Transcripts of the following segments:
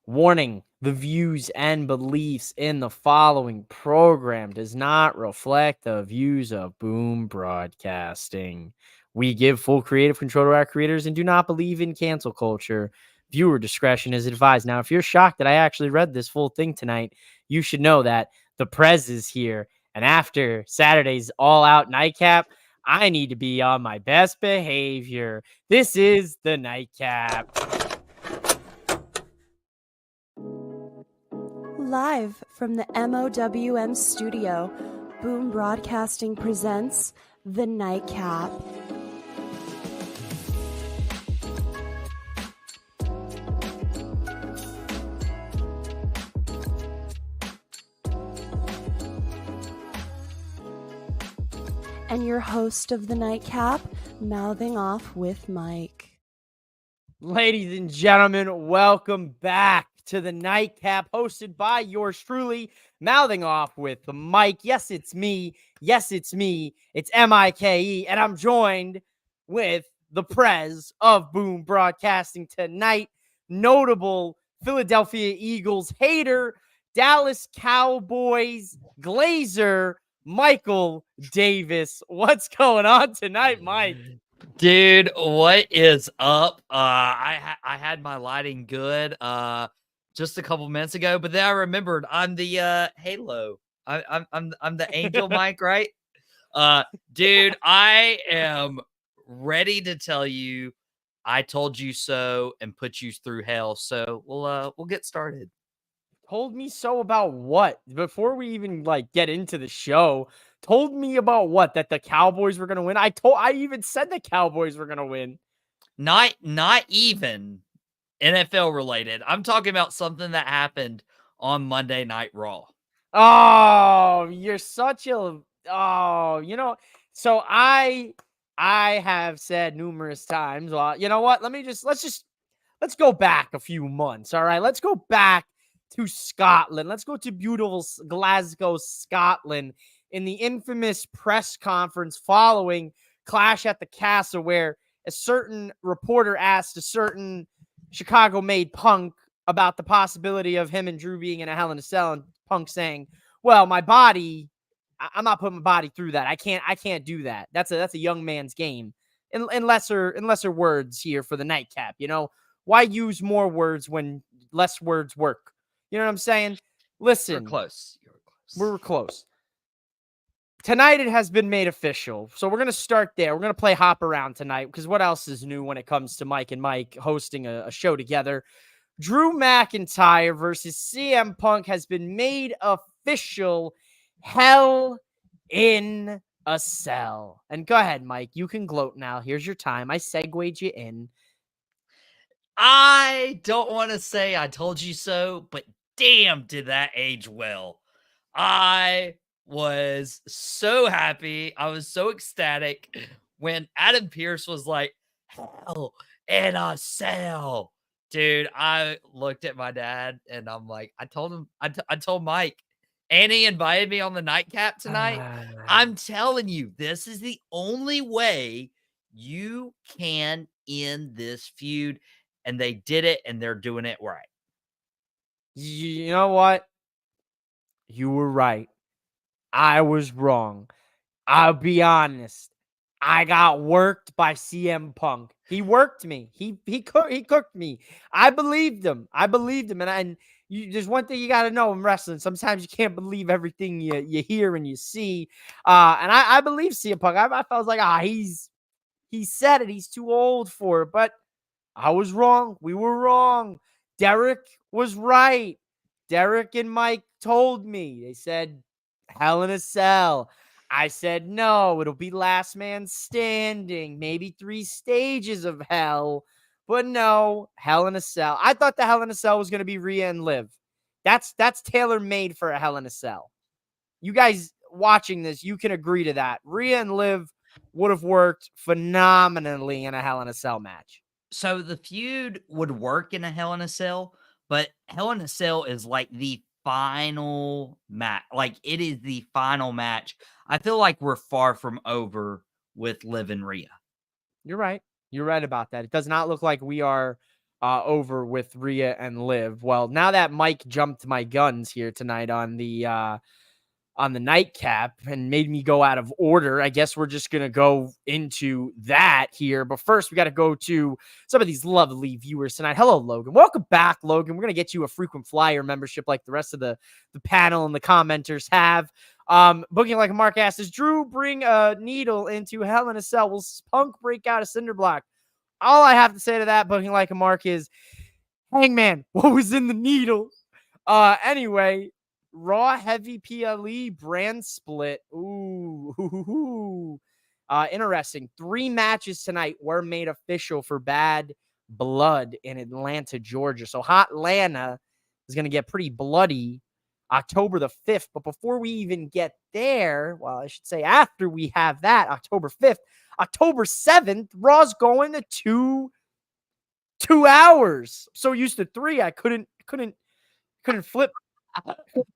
Warning, the views and beliefs in the following program does not reflect the views of Boom Broadcasting. We give full creative control to our creators and do not believe in cancel culture. Viewer discretion is advised. Now, if you're shocked that I actually read this full thing tonight, you should know that the Prez is here. And after Saturday's all-out nightcap, I need to be on my best behavior. This is the Nightcap. Live from the MOWM studio, Boom Broadcasting presents The Nightcap. And your host of The Nightcap, mouthing off with Mike. Ladies and gentlemen, welcome back to the Nightcap, hosted by yours truly, mouthing off with Mike. Yes, it's me. Yes, it's me. It's Mike, and I'm joined with the Prez of Boom Broadcasting tonight, notable Philadelphia Eagles hater, Dallas Cowboys glazer, Michael Davis. What's going on tonight, Mike? Dude, what is up? I had my lighting good just a couple minutes ago, but then I remembered I'm the Halo. I'm the Angel Mike, right? Dude, I am ready to tell you I told you so and put you through hell. So we'll get started. Told me so about what? Before we even get into the show, told me about what? That the Cowboys were gonna win. I even said the Cowboys were gonna win. Not even NFL related. I'm talking about something that happened on Monday Night Raw. Oh, you're such a so I have said numerous times, well, you know what? Let's go back a few months, all right? Let's go back to Scotland. Let's go to beautiful Glasgow, Scotland, in the infamous press conference following Clash at the Castle, where a certain reporter asked a certain Chicago-made Punk about the possibility of him and Drew being in a Hell in a Cell, and Punk saying, "Well, my body, I'm not putting my body through that. I can't do that. That's a young man's game." In lesser words here for the Nightcap, why use more words when less words work? You know what I'm saying? Listen, You're close. we're close. Tonight it has been made official. So we're going to start there. We're going to play hop around tonight because what else is new when it comes to Mike and Mike hosting a show together? Drew McIntyre versus CM Punk has been made official. Hell in a Cell. And go ahead, Mike. You can gloat now. Here's your time. I segued you in. I don't want to say I told you so, but damn, did that age well. I was so happy. I was so ecstatic when Adam Pearce was like, Hell in a Cell. Dude, I looked at my dad and I'm like, I told Mike, Annie invited me on the Nightcap tonight. I'm telling you, this is the only way you can end this feud. And they did it, and they're doing it right. You know what? You were right. I was wrong. I'll be honest. I got worked by CM Punk. He worked me. He cooked me. I believed him. And there's one thing you got to know in wrestling. Sometimes you can't believe everything you hear and you see. And I believe CM Punk. I felt like he said it. He's too old for it. But I was wrong. We were wrong. Derek was right. Derek and Mike told me. They said, Hell in a Cell. I said, no, it'll be last man standing. Maybe 3 stages of hell. But no, Hell in a Cell. I thought the Hell in a Cell was going to be Rhea and Liv. That's tailor-made for a Hell in a Cell. You guys watching this, you can agree to that. Rhea and Liv would have worked phenomenally in a Hell in a Cell match. So the feud would work in a Hell in a Cell, but Hell in a Cell is like the final match. Like, it is the final match. I feel like we're far from over with Liv and Rhea. You're right. You're right about that. It does not look like we are over with Rhea and Liv. Well, now that Mike jumped my guns here tonight on the nightcap and made me go out of order, I guess we're just going to go into that here. But first, we got to go to some of these lovely viewers tonight. Hello, Logan. Welcome back, Logan. We're going to get you a frequent flyer membership like the rest of the panel and the commenters have. Booking Like a Mark asks, does Drew bring a needle into Hell in a Cell? Will Punk break out a cinder block? All I have to say to that, Booking Like a Mark, is Hangman, what was in the needle? Anyway, Raw Heavy PLE brand split. Ooh. Interesting. 3 matches tonight were made official for Bad Blood in Atlanta, Georgia. So Hot Atlanta is going to get pretty bloody October the 5th. But before we even get there, well, I should say after we have that, October 5th, October 7th, Raw's going to 2 hours. So used to 3, I couldn't flip.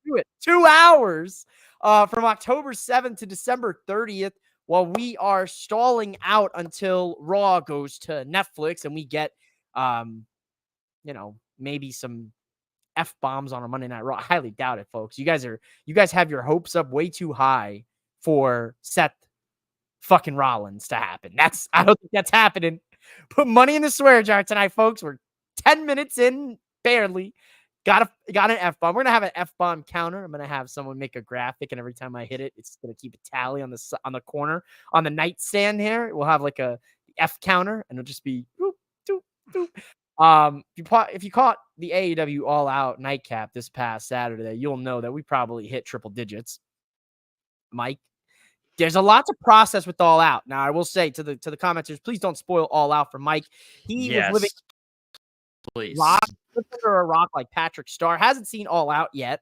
Do it. 2 hours from October 7th to December 30th, while we are stalling out until Raw goes to Netflix and we get, maybe some F-bombs on a Monday Night Raw. I highly doubt it, folks. You guys have your hopes up way too high for Seth fucking Rollins to happen. I don't think that's happening. Put money in the swear jar tonight, folks. We're 10 minutes in, barely. Got an F-bomb. We're going to have an F-bomb counter. I'm going to have someone make a graphic, and every time I hit it, it's going to keep a tally on the corner. On the nightstand here, we'll have like a F counter, and it'll just be boop, doop, doop. If you caught the AEW All Out Nightcap this past Saturday, you'll know that we probably hit triple digits. Mike, there's a lot to process with All Out. Now, I will say to the commenters, please don't spoil All Out for Mike. He was living under a rock like Patrick Starr. Hasn't seen All Out yet.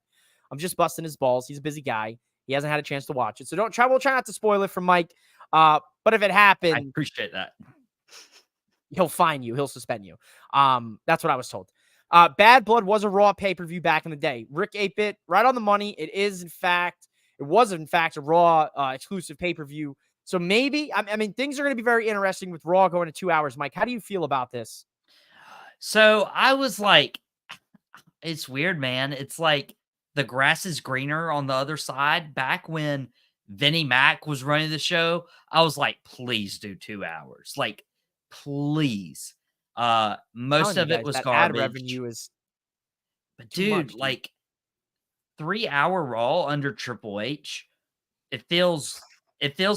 I'm just busting his balls. He's a busy weguy. He hasn't had a chance to watch it. So we'll try not to spoil it for Mike. But if it happens, I appreciate that. He'll fine you. He'll suspend you. That's what I was told. Bad Blood was a Raw pay-per-view back in the day. Rick 8-Bit, right on the money. It was in fact a Raw exclusive pay-per-view. So maybe, I mean, things are going to be very interesting with Raw going to 2 hours. Mike, how do you feel about this? So I was like, it's weird, man. It's like the grass is greener on the other side. Back when Vinnie Mac was running the show, I was like, please do 2 hours. Like, please. Most of it was garbage. Ad revenue is but dude, like 3 hour Raw under Triple H, it feels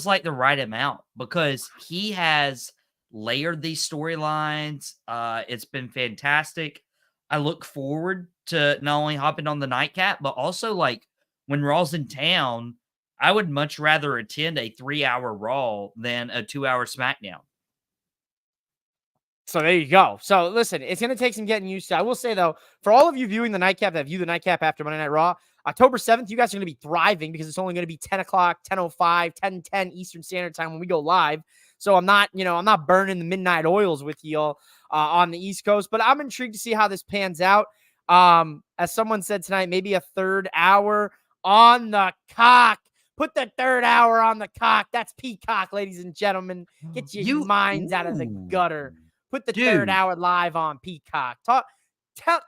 like the right amount because he has layered these storylines. It's been fantastic. I look forward to not only hopping on the nightcap, but also like when Raw's in town, I would much rather attend a 3 hour Raw than a 2 hour SmackDown. So there you go. So listen, it's going to take some getting used to. I will say though, for all of you viewing the nightcap that view the nightcap after Monday Night Raw, October 7th, you guys are going to be thriving because it's only going to be 10 o'clock, 10:05, 10:10 Eastern Standard Time when we go live. So I'm not burning the midnight oils with y'all on the East Coast, but I'm intrigued to see how this pans out. As someone said tonight, maybe a 3rd hour on the cock. Put the 3rd hour on the cock. That's Peacock, ladies and gentlemen. Get your minds out of the gutter. Put the 3rd hour live on Peacock. Tell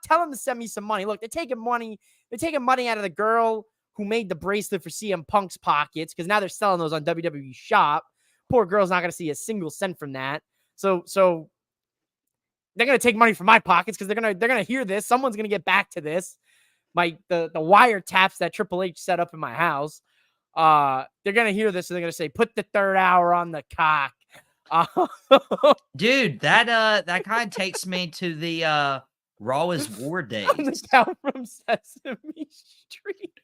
them to send me some money. Look, they're taking money out of the girl who made the bracelet for CM Punk's pockets because now they're selling those on WWE Shop. Poor girl's not going to see a single cent from that. So they're going to take money from my pockets because they're going to hear this. Someone's going to get back to this. The wiretaps that Triple H set up in my house. They're going to hear this and they're going to say, put the 3rd hour on the cock. Dude, that kind of takes me to the Raw is War days. On the cow from Sesame Street.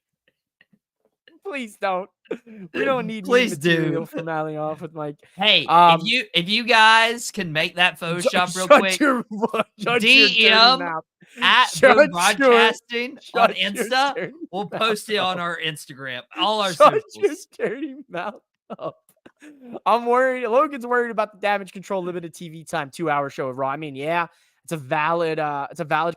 Please don't. We don't need material from Alley Off with Mike. Hey, if you guys can make that Photoshop real quick, DM at Boom Broadcasting on Insta. We'll post it on our Instagram. All our socials. Your dirty mouth up. I'm worried. Logan's worried about the Damage Control limited TV time 2 hour show of Raw. I mean, yeah, it's a valid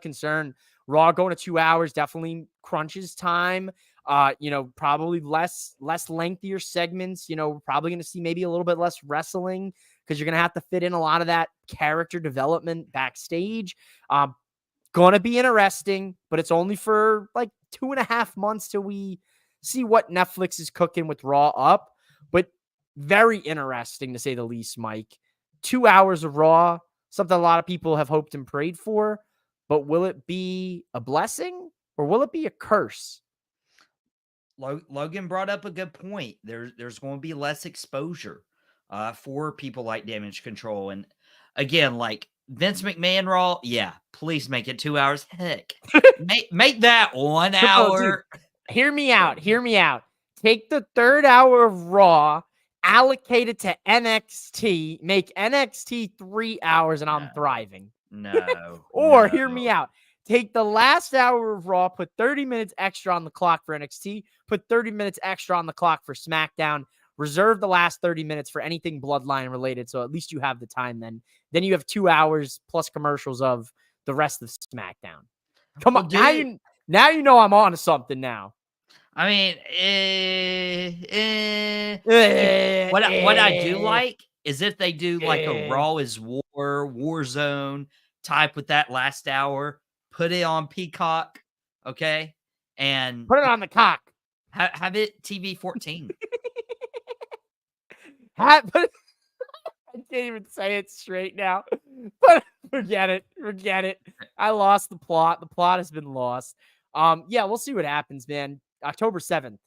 concern. Raw going to 2 hours definitely crunches time. Probably less lengthier segments. We're probably going to see maybe a little bit less wrestling because you're going to have to fit in a lot of that character development backstage. Going to be interesting, but it's only for like 2.5 months till we see what Netflix is cooking with Raw up. But very interesting to say the least, Mike. 2 hours of Raw, something a lot of people have hoped and prayed for. But will it be a blessing or will it be a curse? Logan brought up a good point. There's going to be less exposure for people like Damage Control. And again, like Vince McMahon Raw, yeah, please make it 2 hours. Heck, make that 1 hour. Dude, hear me out. Hear me out. Take the 3rd hour of Raw, allocate it to NXT, make NXT 3 hours, and I'm thriving. No. Or hear me out. Take the last hour of Raw, put 30 minutes extra on the clock for NXT, put 30 minutes extra on the clock for SmackDown, reserve the last 30 minutes for anything Bloodline related, so at least you have the time then. Then you have 2 hours plus commercials of the rest of SmackDown. Come on, now you know I'm on to something now. I mean, what I do like is if they do like a Raw is War Zone type with that last hour, put it on Peacock, okay, and put it on the cock. Have it TV 14. I can't even say it straight now. But forget it. I lost the plot. The plot has been lost. Yeah, we'll see what happens, man. October 7th.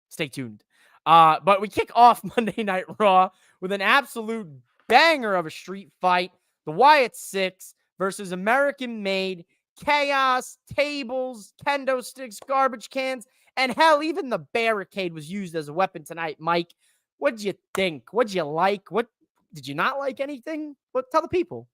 Stay tuned. But we kick off Monday Night Raw with an absolute banger of a street fight. The Wyatt Six versus American Made. Chaos, tables, kendo sticks, garbage cans, and hell, even the barricade was used as a weapon tonight. Mike, what'd you think? What'd you like? What did you not like anything? But tell the people.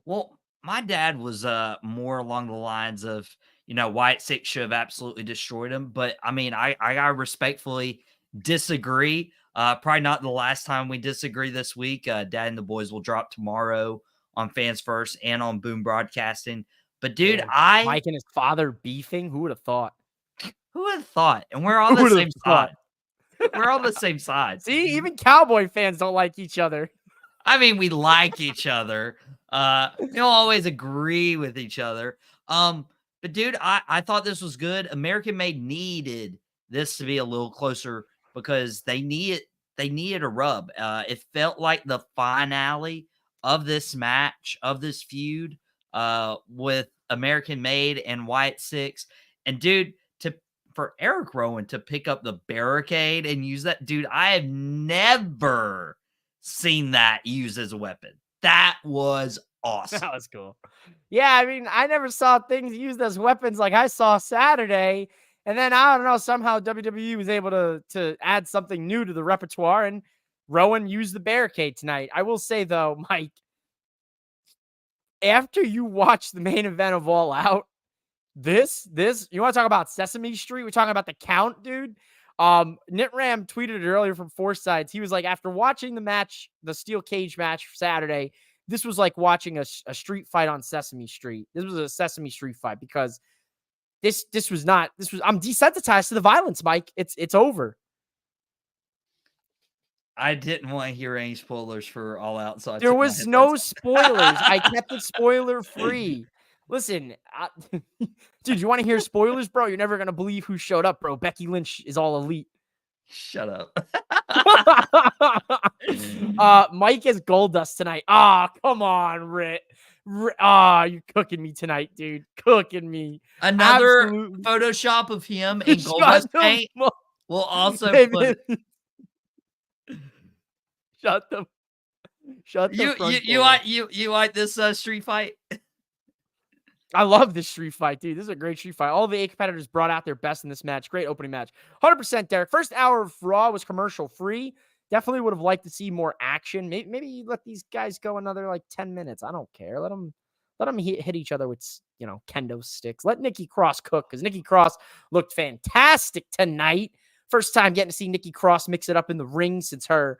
Well, my dad was more along the lines of, Wyatt Six should have absolutely destroyed him. But I mean, I gotta respectfully disagree. Probably not the last time we disagree this week. Dad and the boys will drop tomorrow on Fans First and on Boom Broadcasting. But dude, man, Mike and his father beefing. Who would have thought? Who would have thought? And we're on the same side. We're on the same side. See, even Cowboy fans don't like each other. I mean, we like each other. We don't always agree with each other. But dude, I thought this was good. American Made needed this to be a little closer because they needed a rub. It felt like the finale of this match, of this feud, with American Made and Wyatt Six. And dude, for Eric Rowan to pick up the barricade and use that, dude, I have never seen that used as a weapon. That was awesome. That was cool. Yeah, I mean, I never saw things used as weapons like I saw Saturday. And then, I don't know, somehow WWE was able to add something new to the repertoire, and Rowan used the barricade tonight. I will say, though, Mike, after you watch the main event of All Out, this, you want to talk about Sesame Street? We're talking about the count, dude. Nitram tweeted it earlier from Four Sides. He was like, after watching the match, the steel cage match Saturday, this was like watching a street fight on Sesame Street. This was a Sesame Street fight because I'm desensitized to the violence, Mike. It's over. I didn't want to hear any spoilers for All Out, so there was no spoilers. I kept it spoiler free. Listen, dude, you want to hear spoilers, bro? You're never going to believe who showed up, bro. Becky Lynch is all elite. Shut up. Mike is Goldust tonight. Come on, Rit. You're cooking me tonight, dude. Cooking me. Another Absolutely. Photoshop of him in Goldust paint will also put... Shut the you like this street fight? I love this street fight, dude. This is a great street fight. All the 8 competitors brought out their best in this match. Great opening match. 100%, Derek. First hour of Raw was commercial free. Definitely would have liked to see more action. Maybe let these guys go another like 10 minutes. I don't care. Let them hit each other with, kendo sticks. Let Nikki Cross cook because Nikki Cross looked fantastic tonight. First time getting to see Nikki Cross mix it up in the ring since her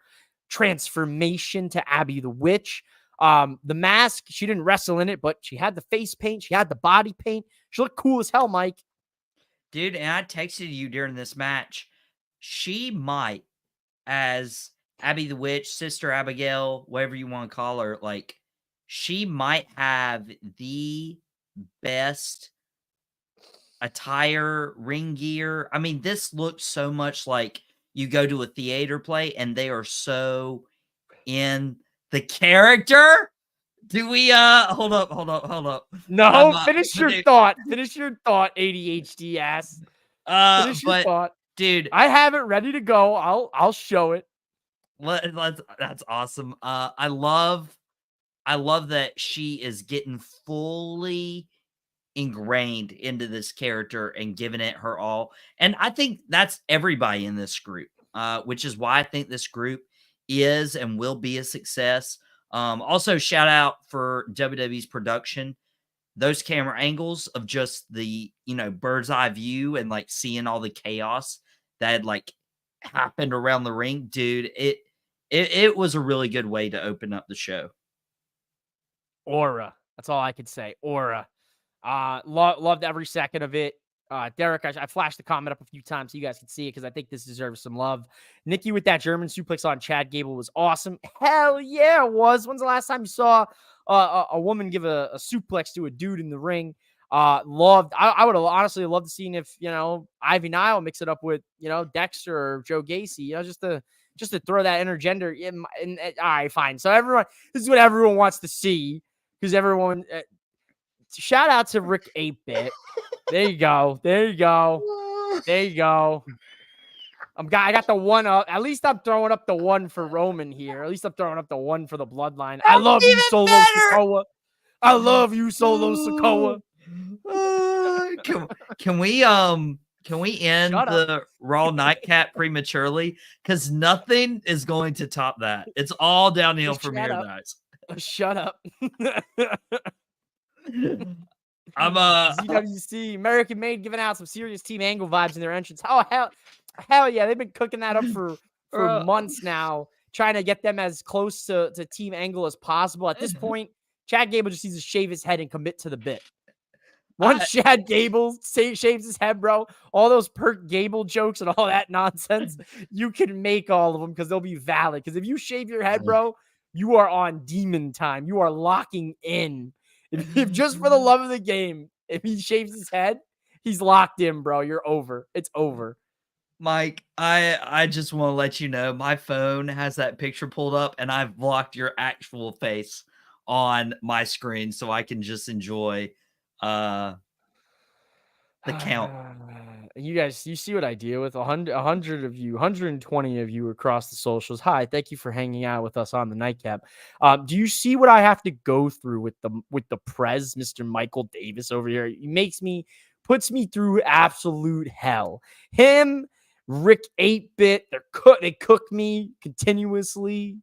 transformation to Abby the Witch. The mask, she didn't wrestle in it, but she had the face paint. She had the body paint. She looked cool as hell, Mike. Dude, and I texted you during this match. She might, as Abby the Witch, Sister Abigail, whatever you want to call her, like, she might have the best attire, ring gear. I mean, this looks so much like you go to a theater play and they are so in the character. Do we hold up. No, finish your thought. Finish your thought, ADHD ass. Finish your but thought. dude, I have it ready to go. I'll show it. that's awesome. I love that she is getting fully ingrained into this character and giving it her all. And I think that's everybody in this group, which is why I think this group is and will be a success. Also, shout out for WWE's production. Those camera angles of just the, bird's eye view and like seeing all the chaos that had like happened around the ring, dude, it was a really good way to open up the show. Aura. That's all I could say. Aura. Loved every second of it. Derek, I flashed the comment up a few times so you guys can see it because I think this deserves some love. Nikki with that German suplex on Chad Gable was awesome. Hell yeah, it was. When's the last time you saw a woman give a suplex to a dude in the ring? Loved. I would have honestly loved to see if Ivy Nile mix it up with Dexter or Joe Gacy. Just to throw that intergender in. All right, fine. So this is what everyone wants to see because everyone. Shout out to Rick 8-Bit. There you go. I got the one up. At least I'm throwing up the one for Roman here. At least I'm throwing up the one for the bloodline. I love you, Solo Sikoa. I love you, Solo Sikoa. Can we end the Raw Nightcap prematurely? Because nothing is going to top that. It's all downhill from here, guys. Shut up. I'm CWC American Made giving out some serious Team Angle vibes in their entrance. Oh hell yeah, they've been cooking that up for months now, trying to get them as close to Team Angle as possible. At this point, Chad Gable just needs to shave his head and commit to the bit. Once Chad Gable shaves his head, bro, all those Perk Gable jokes and all that nonsense, you can make all of them because they'll be valid. Because if you shave your head, bro, you are on demon time. You are locking in. If just for the love of the game, if he shaves his head, he's locked in, bro. You're over. It's over. Mike, I just want to let you know my phone has that picture pulled up and I've blocked your actual face on my screen so I can just enjoy the count. You guys, you see what I deal with? 100 of you, 120 of you across the socials. Hi, thank you for hanging out with us on the Nightcap. Do you see what I have to go through with the Prez, Mr. Michael Davis over here? He puts me through absolute hell. Him, Rick 8-Bit, they cook me continuously.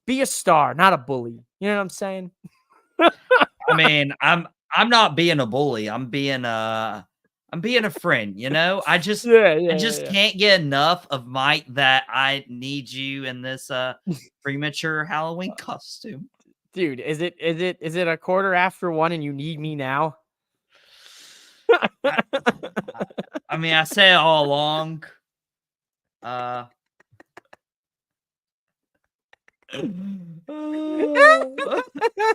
Be a star, not a bully. You know what I'm saying? I mean, I'm not being a bully. I'm being a friend, I just can't get enough of Mike that I need you in this premature Halloween costume. Dude, is it 1:15 and you need me now? I mean, I say it all along. I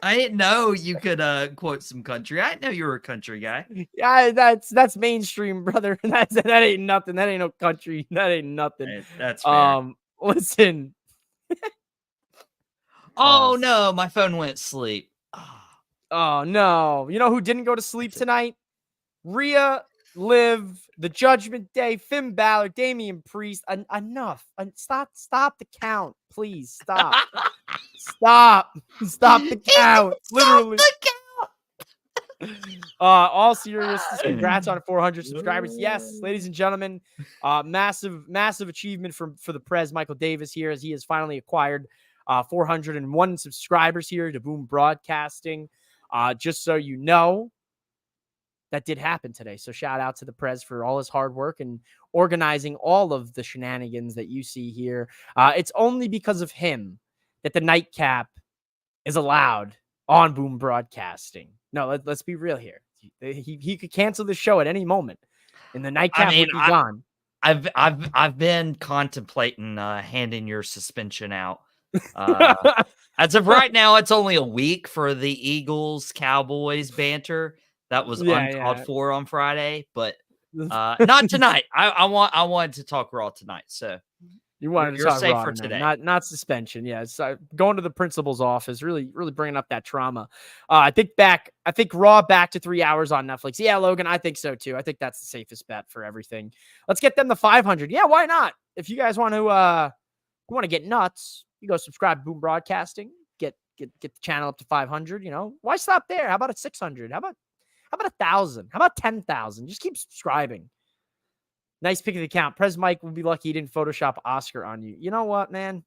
didn't know you could quote some country. I didn't know you were a country guy. Yeah, that's mainstream, brother. That ain't nothing. That ain't no country. That ain't nothing. That's fair. Listen. Oh no, my phone went to sleep. Oh no. You know who didn't go to sleep tonight? Rhea, Liv, the Judgment Day, Finn Balor, Damian Priest. Enough. Stop the count. Please stop. Stop the count. Literally. All seriousness, congrats on 400 subscribers. Yes, ladies and gentlemen, massive achievement for the Prez Michael Davis here, as he has finally acquired 401 subscribers here to Boom Broadcasting. Just so you know, that did happen today. So shout out to the Prez for all his hard work and organizing all of the shenanigans that you see here. It's only because of him that the Nightcap is allowed on Boom Broadcasting. No, let's be real here. He could cancel the show at any moment, and the Nightcap would be gone. I've been contemplating handing your suspension out. Uh, as of right now, it's only a week for the Eagles Cowboys banter that was uncalled Yeah. for on Friday, but not tonight. I wanted to talk Raw tonight, so You wanted to you're talk safe Raw for tonight, today. not suspension. Yeah, it's going to the principal's office, really bringing up that trauma. I think Raw back to 3 hours on Netflix. Yeah, Logan, I think so too. I think that's the safest bet for everything. Let's get them to 500. Yeah, why not? If you guys want to get nuts, you go subscribe to Boom Broadcasting. Get the channel up to 500. You know, why stop there? How about a 600? How about 1,000? How about 10,000? Just keep subscribing. Nice pick of the count. Prez Mike will be lucky he didn't Photoshop Oscar on you. You know what, man?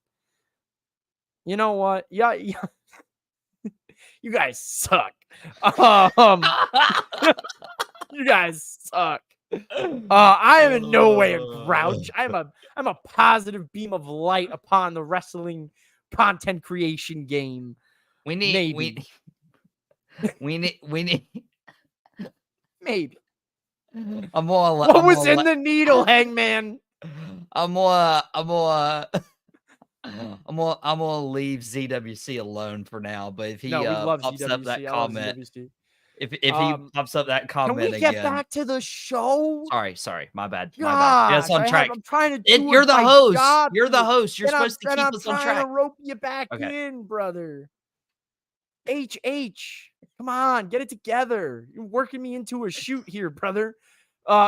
You know what? Yeah. You guys suck. You guys suck. I am in no way a grouch. I'm a positive beam of light upon the wrestling content creation game. We need Maybe. we need. Maybe. I'm gonna. What was in the needle, Hangman? I'm gonna leave ZWC alone for now. But if he No, we love pops ZWC. up that I love comment, ZWC. if he pops up that Can comment we get again, back to the show? sorry, my bad. Gosh, Get us on track. I'm trying to do You're it the by host. God You're the for- host. You're and supposed to keep I'm us on trying track. to rope you back Okay. in, brother. Come on, get it together. You're working me into a shoot here, brother.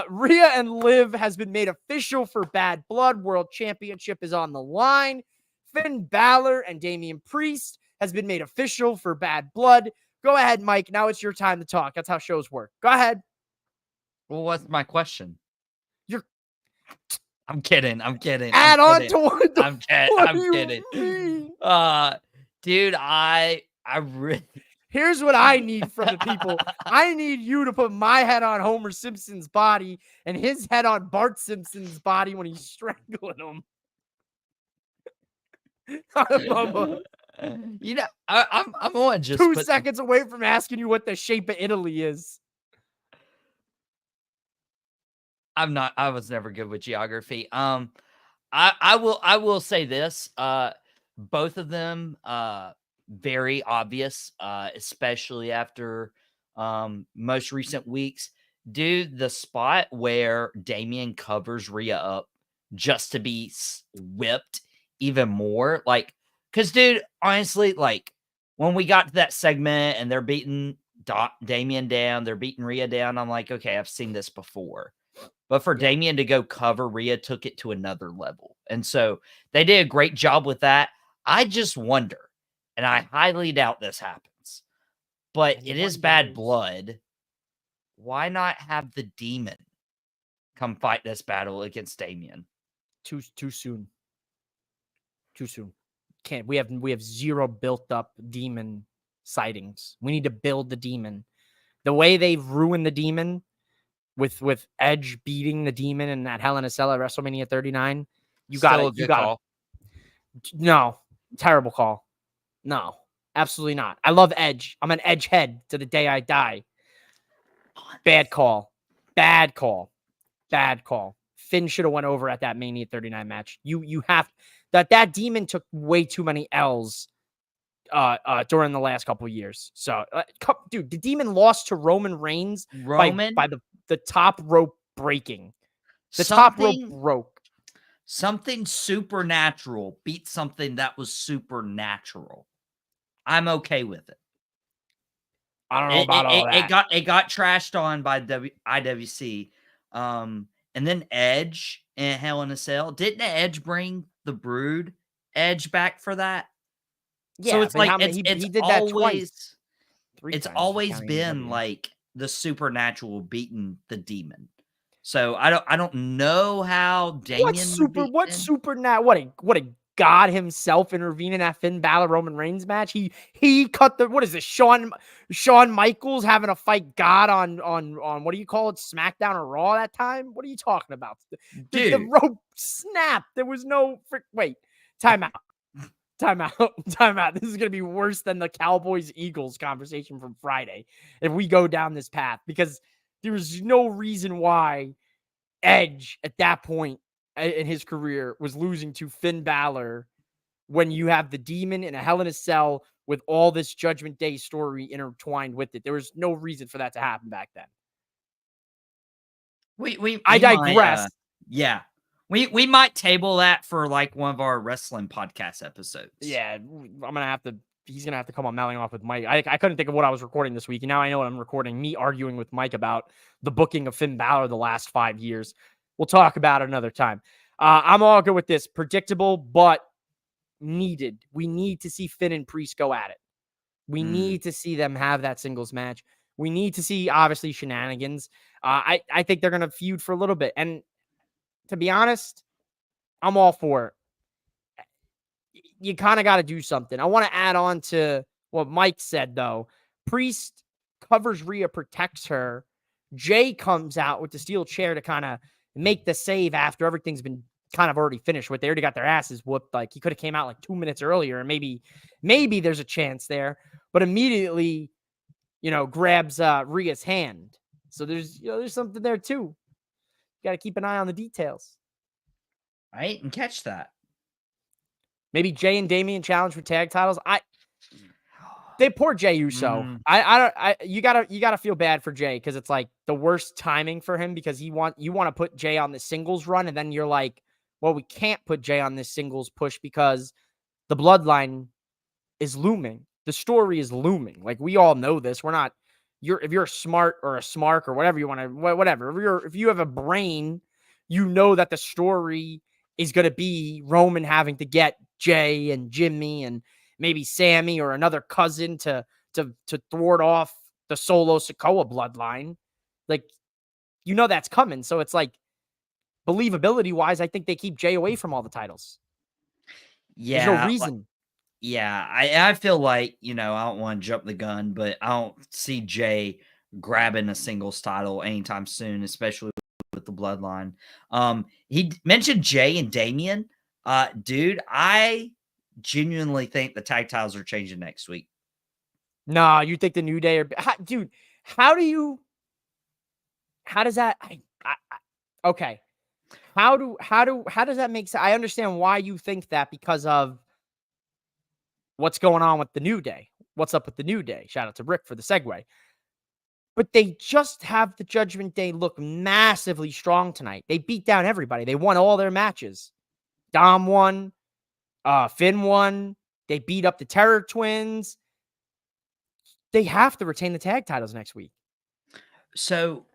Rhea and Liv has been made official for Bad Blood. World Championship is on the line. Finn Balor and Damian Priest has been made official for Bad Blood. Go ahead, Mike. Now it's your time to talk. That's how shows work. Go ahead. Well, what's my question? You're I'm kidding. add on to what the I'm you kidding. mean? Dude, I really. Here's what I need from the people. I need you to put my head on Homer Simpson's body and his head on Bart Simpson's body when he's strangling him. You know, I'm going just 2 seconds away from asking you what the shape of Italy is. I was never good with geography. I will say this. Both of them very obvious, especially after most recent weeks. Dude, the spot where Damian covers Rhea up just to be whipped even more, like, because dude, honestly, like, when we got to that segment and they're beating Damian down, they're beating Rhea down, I'm like, okay, I've seen this before. But for Damian to go cover, Rhea took it to another level. And so they did a great job with that. I just wonder, and I highly doubt this happens, but it is Bad Blood. Why not have the Demon come fight this battle against Damian? Too soon. Too soon. Can't. We have zero built up Demon sightings. We need to build the Demon. The way they've ruined the Demon with Edge beating the Demon in that Hell in a Cell at WrestleMania 39. You got it. No, terrible call. No, absolutely not. I love Edge. I'm an Edge head to the day I die. Bad call. Finn should have went over at that Mania 39 match. You have that Demon took way too many L's during the last couple of years. So, dude, the Demon lost to Roman Reigns by the top rope breaking. The top rope broke. Something supernatural beat something that was supernatural. I'm okay with it. I don't know about all that. It got trashed on by IWC. And then Edge and Hell in a Cell. Didn't Edge bring the Brood Edge back for that? Yeah, so it's like he did that twice. It's always been like the supernatural beating the Demon. So I don't know how Damian what a God himself intervened in that Finn Balor Roman Reigns match. He cut the, what is this, Shawn Michaels having to fight God on what do you call it, SmackDown or Raw that time? What are you talking about? The rope snapped. There was no time out. This is gonna be worse than the Cowboys Eagles conversation from Friday if we go down this path, because there was no reason why Edge at that point in his career was losing to Finn Balor when you have the Demon in a Hell in a Cell with all this Judgment Day story intertwined with it. There was no reason for that to happen back then. We I might digress. yeah. We might table that for like one of our wrestling podcast episodes. Yeah, he's gonna have to come on Mailing Off with Mike. I couldn't think of what I was recording this week, and now I know what I'm recording. Me arguing with Mike about the booking of Finn Balor the last 5 years. We'll talk about it another time. I'm all good with this. Predictable, but needed. We need to see Finn and Priest go at it. We need to see them have that singles match. We need to see, obviously, shenanigans. I think they're going to feud for a little bit. And to be honest, I'm all for it. You kind of got to do something. I want to add on to what Mike said, though. Priest covers Rhea, protects her. Jay comes out with the steel chair to kind of make the save after everything's been kind of already finished with. They already got their asses whooped. Like, he could have came out like 2 minutes earlier, and maybe there's a chance there. But immediately, grabs Rhea's hand. So there's something there too. You got to keep an eye on the details. I didn't catch that. Maybe Jay and Damian challenge for tag titles. They poor Jey Uso. You gotta feel bad for Jay because it's like the worst timing for him because you want to put Jay on the singles run and then you're like, well, we can't put Jay on this singles push because the bloodline is looming. The story is looming. Like, we all know this. If you're smart or a smart or whatever you want to, whatever. If you have a brain, you know that the story is going to be Roman having to get Jay and Jimmy and maybe Sammy or another cousin to thwart off the Solo Sikoa bloodline. Like, that's coming. So it's like, believability wise, I think they keep Jay away from all the titles. Yeah. There's no reason. Yeah, I feel like, I don't want to jump the gun, but I don't see Jay grabbing a singles title anytime soon, especially with the bloodline. He mentioned Jay and Damian. Dude, I genuinely think the tag titles are changing next week. No, you think the New Day are... Dude, how does that... okay. How does that make sense? I understand why you think that because of what's going on with the New Day. What's up with the New Day? Shout out to Rick for the segue. But they just have the Judgment Day look massively strong tonight. They beat down everybody. They won all their matches. Dom won. Finn won. They beat up the Terror Twins. They have to retain the tag titles next week. So,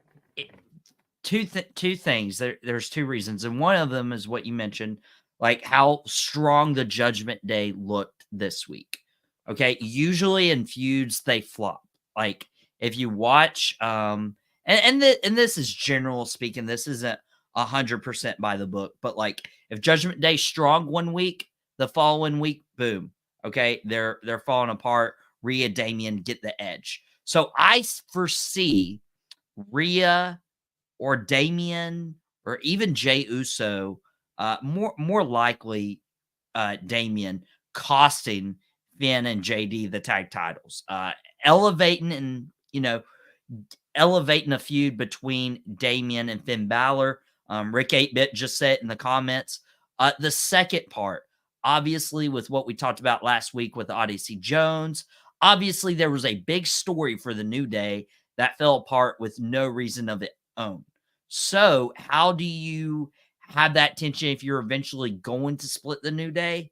two things. There's two reasons. And one of them is what you mentioned, like how strong the Judgment Day looked this week. Okay. Usually in feuds, they flop. Like, if you watch, and this is general speaking, this isn't 100% by the book, but like if Judgment Day strong one week, the following week, boom. Okay. They're falling apart. Rhea, Damian get the edge. So I foresee Rhea or Damian or even Jey Uso, more likely Damian costing Finn and JD the tag titles, elevating a feud between Damian and Finn Balor. Rick 8-Bit just said in the comments. The second part, obviously, with what we talked about last week with Odyssey Jones, obviously there was a big story for the New Day that fell apart with no reason of its own. So how do you have that tension if you're eventually going to split the New Day?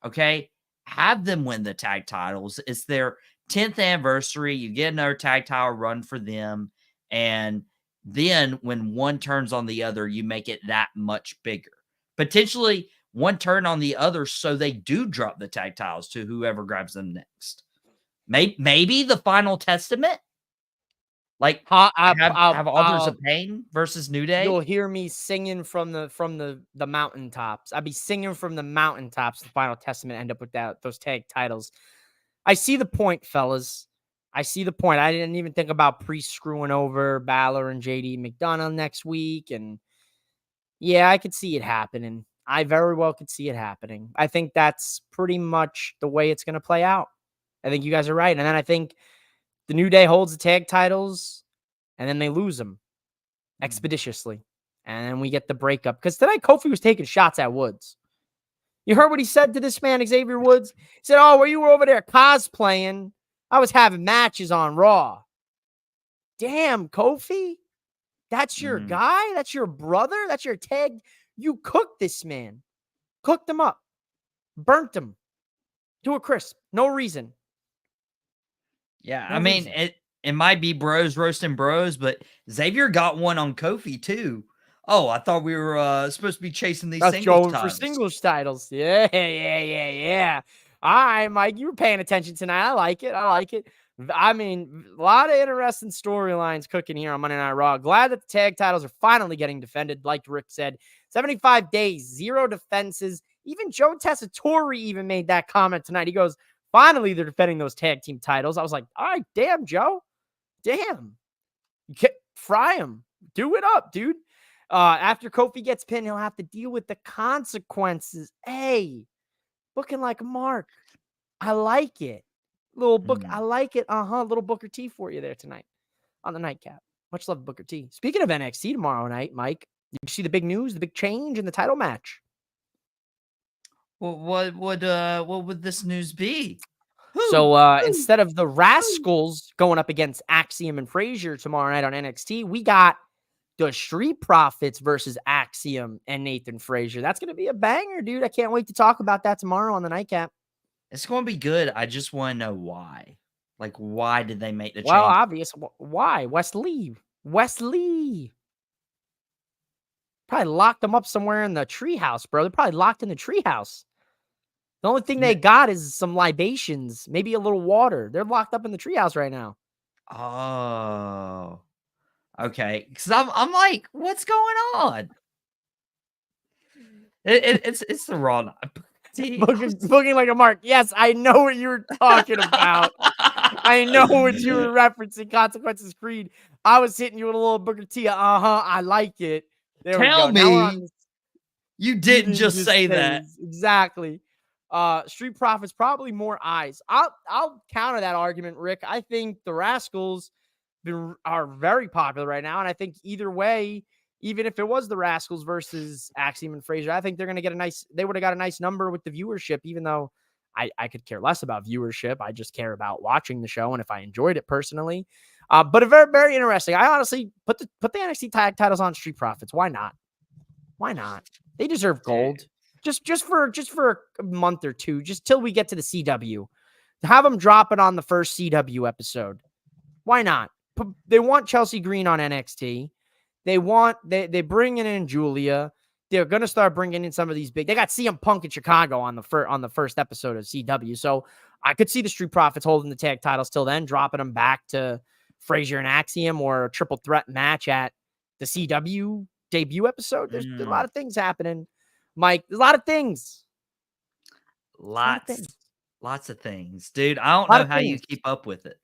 Okay, have them win the tag titles. It's their 10th anniversary. You get another tag title run for them. And then when one turns on the other, you make it that much bigger. Potentially one turn on the other so they do drop the tag titles to whoever grabs them next. Maybe the Final Testament? Like, have Authors of Pain versus New Day? You'll hear me singing from the mountaintops. I'll be singing from the mountaintops. The Final Testament end up with those tag titles. I see the point, fellas. I see the point. I didn't even think about Priest screwing over Balor and JD McDonough next week. And yeah, I could see it happening. I very well could see it happening. I think that's pretty much the way it's going to play out. I think you guys are right. And then I think the New Day holds the tag titles, and then they lose them expeditiously. And then we get the breakup. Because tonight, Kofi was taking shots at Woods. You heard what he said to this man, Xavier Woods? He said, oh, well, you were over there cosplaying. I was having matches on Raw. Damn, Kofi. That's your guy? That's your brother? That's your tag? You cooked this man. Cooked him up. Burnt him. To a crisp. No reason. Yeah, No I mean, reason. it might be bros roasting bros, but Xavier got one on Kofi too. Oh, I thought we were supposed to be chasing these That's singles going for titles. singles titles. Yeah. All right, Mike, you were paying attention tonight. I like it. I mean, a lot of interesting storylines cooking here on Monday Night Raw. Glad that the tag titles are finally getting defended. Like Rick said, 75 days, 0 defenses. Even Joe Tessitore even made that comment tonight. He goes, finally, they're defending those tag team titles. I was like, all right, damn, Joe. Damn. Fry him. Do it up, dude. After Kofi gets pinned, he'll have to deal with the consequences. Hey, looking like a mark. I like it. Little book. I like it. Little Booker T for you there tonight on the Nightcap. Much love, Booker T. Speaking of NXT tomorrow night, Mike, you see the big news, the big change in the title match. Well, what would this news be? So instead of the Rascals going up against Axiom and Frazier tomorrow night on NXT, we got the Street Profits versus Axiom and Nathan Frazier. That's going to be a banger, dude. I can't wait to talk about that tomorrow on the Nightcap. It's going to be good. I just want to know why. Like, why did they make the change? Well, obvious. Why? Wesley. Probably locked them up somewhere in the treehouse, bro. They're probably locked in the treehouse. The only thing they got is some libations, maybe a little water. They're locked up in the treehouse right now. Oh, okay. Because I'm like, what's going on? It's the Raw. Booking like a mark. Yes, I know what you were talking about. I know what you were referencing. Consequences Creed. I was hitting you with a little Booker T. I like it. There Tell we go. me you didn't just say that. Exactly. Street Profits probably more eyes. I'll counter that argument, Rick. I think the Rascals are very popular right now, and I think either way, even if it was the Rascals versus Axiom and Frazier, I think they're going to get they would have got a nice number with the viewership, even though I could care less about viewership. I just care about watching the show and if I enjoyed it personally. But a very, very interesting. I honestly put the NXT tag titles on Street Profits. Why not? They deserve gold. Just for a month or two, just till we get to the CW. Have them drop it on the first CW episode. Why not? They want Chelsea Green on NXT. They bring in Julia. They're gonna start bringing in some of these big. They got CM Punk in Chicago on the first episode of CW. So I could see the Street Profits holding the tag titles till then, dropping them back to Frazier and Axiom or a triple threat match at the CW debut episode. There's a lot of things happening, Mike. There's a lot of things. Lots of things, dude. I don't know how you keep up with it.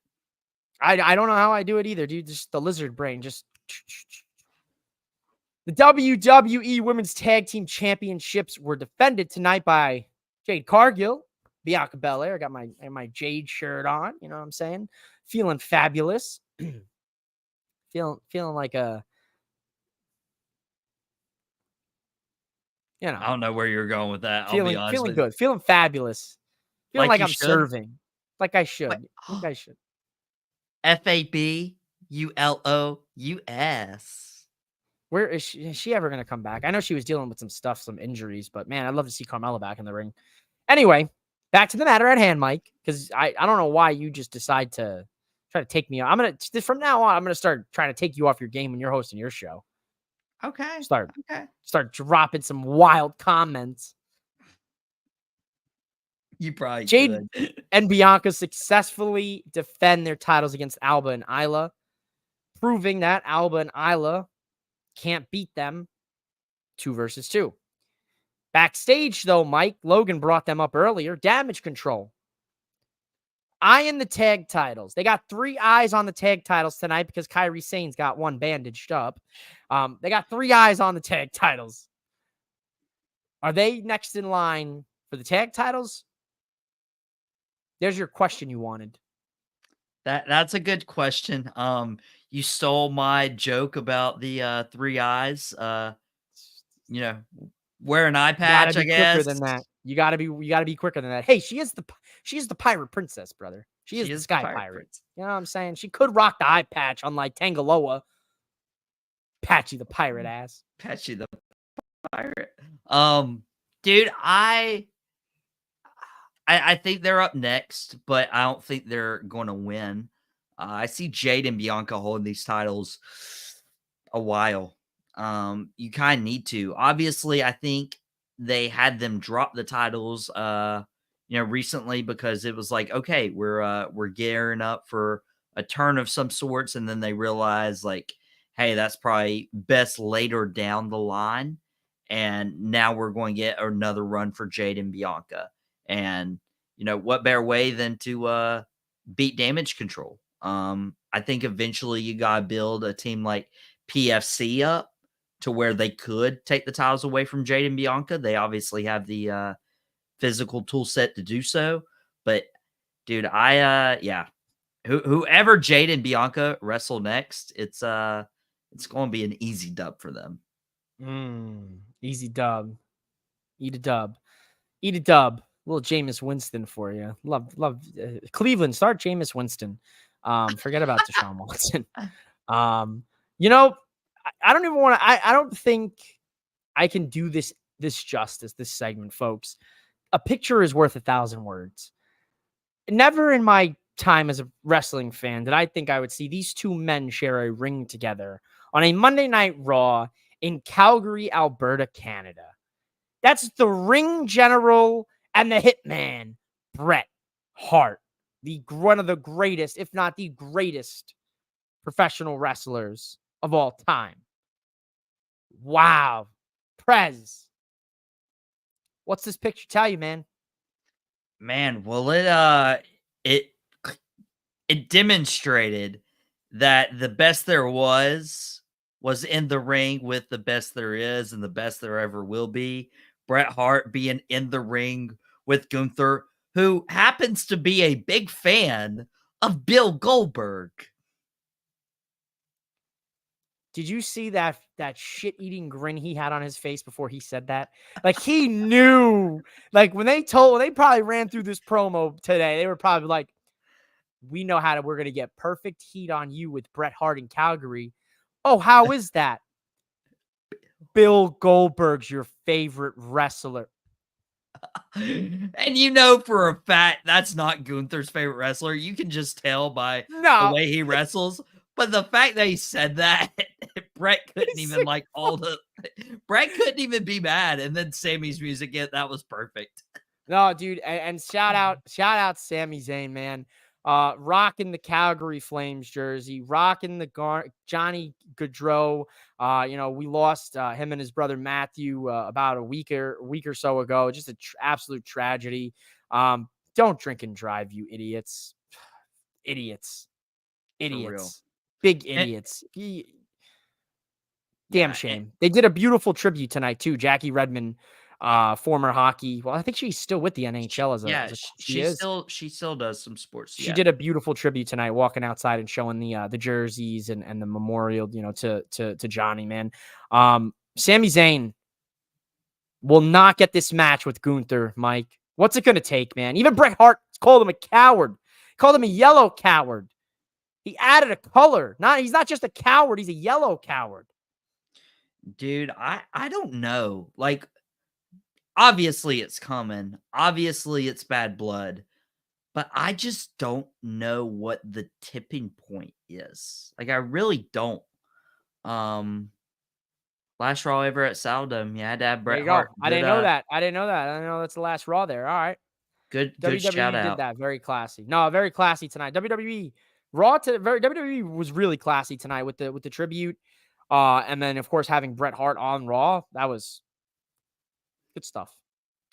I don't know how I do it either, dude. Just the lizard brain. Just the WWE Women's Tag Team Championships were defended tonight by Jade Cargill, Bianca Belair. I got my Jade shirt on. You know what I'm saying? Feeling fabulous. feeling like a. You know, I don't know where you're going with that. I'll be honest. Feeling good. Feeling fabulous. Feeling like I'm serving. Like I should. Like, I should. FABULOUS. Where is she? Is she ever going to come back? I know she was dealing with some injuries, but man, I'd love to see Carmella back in the ring. Anyway, back to the matter at hand, Mike, because I don't know why you just decide to try to take me off. From now on, I'm going to start trying to take you off your game when you're hosting your show. Okay. Start dropping some wild comments. You probably Jade could. and Bianca successfully defend their titles against Alba and Isla, proving that Alba and Isla can't beat them 2 versus 2. Backstage, though, Mike, Logan brought them up earlier. Damage Control. Eyeing the tag titles. They got 3 eyes on the tag titles tonight because Kairi Sane's got 1 bandaged up. They got 3 eyes on the tag titles. Are they next in line for the tag titles? There's your question you wanted. That's a good question. You stole my joke about the 3 eyes. You know, wear an eye You gotta patch, I be quicker guess. than that. You gotta be quicker than that. Hey, she is the pirate princess, brother. She is She the is the sky pirate pirate. prince. You know what I'm saying? She could rock the eye patch, unlike Tangaloa, Patchy the pirate ass. Patchy the pirate. Dude, I think they're up next, but I don't think they're gonna win. I see Jade and Bianca holding these titles a while. You kind of need to. Obviously, I think they had them drop the titles recently because it was like, okay, we're gearing up for a turn of some sorts, and then they realized like, hey, that's probably best later down the line. And now we're going to get another run for Jade and Bianca. And what better way than to beat Damage Control? I think eventually you gotta build a team like PFC up to where they could take the titles away from Jade and Bianca. They obviously have the physical tool set to do so. But dude, yeah. Whoever Jade and Bianca wrestle next, it's gonna be an easy dub for them. Easy dub. Eat a dub. Eat a dub. Little Jameis Winston for you. Love Cleveland. Start Jameis Winston. Forget about Deshaun Watson. I don't even want to. I don't think I can do this justice. This segment, folks. A picture is worth 1,000 words. Never in my time as a wrestling fan did I think I would see these two men share a ring together on a Monday Night Raw in Calgary, Alberta, Canada. That's the ring general and the hitman, Bret Hart, one of the greatest, if not the greatest, professional wrestlers of all time. Wow. Prez, what's this picture tell you, man? Man, well, it demonstrated that the best there was in the ring with the best there is and the best there ever will be. Bret Hart being in the ring with Gunther, who happens to be a big fan of Bill Goldberg. Did you see that shit-eating grin he had on his face before he said that? Like, he knew. Like, when they probably ran through this promo today, they were probably like, we're going to get perfect heat on you with Bret Hart in Calgary. Oh, how is that? Bill Goldberg's your favorite wrestler. And for a fact, that's not Gunther's favorite wrestler. You can just tell by the way he wrestles. But the fact that he said that, Bret couldn't even Bret couldn't even be mad. And then Sammy's music, that was perfect. No, dude, and shout out Sami Zayn, man. Rocking the Calgary Flames jersey, rocking the Johnny Gaudreau. We lost him and his brother Matthew about a week or so ago. Just an absolute tragedy. Don't drink and drive, you idiots. Idiots. Big idiots. Damn shame. They did a beautiful tribute tonight too. Jackie Redmond, former hockey. Well, I think she's still with the NHL she still does some sports. She did a beautiful tribute tonight, walking outside and showing the jerseys and the memorial, to Johnny, man. Sami Zayn will not get this match with Gunther, Mike. What's it gonna take, man? Even Bret Hart called him a coward. Called him a yellow coward. He added a color. He's not just a coward, he's a yellow coward. Dude, I don't know. Like, obviously it's coming. Obviously it's bad blood. But I just don't know what the tipping point is. Like, I really don't. Last Raw ever at Saladome, you had to have Bret Hart. I didn't know that. I didn't know that's the last Raw there. All right. Good WWE shout out. did that. Very classy. No, very classy tonight. WWE was really classy tonight with the tribute. And then of course having Bret Hart on Raw. That was good stuff.